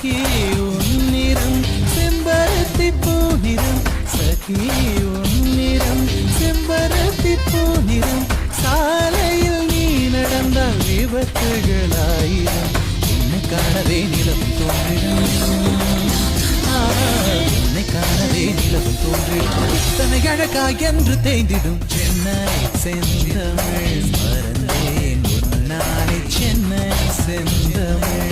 சகி உன்னிறம் செம்பருத்தி பூநிறம் சகி உன்னிறம் செம்பருத்தி பூநிறம் சாலையில் நீ நடந்தால் விபத்துகளாயிரம் என்னை காணவே நிலவும் தோன்றிடும் என்னை காணவே நிலவும் தோன்றிடும் தன்னை அழகா என்று தேய்ந்திடும் சென்னை செந்தமிழ் மறந்தேன் உன்னாலே சென்னை செந்தமிழ்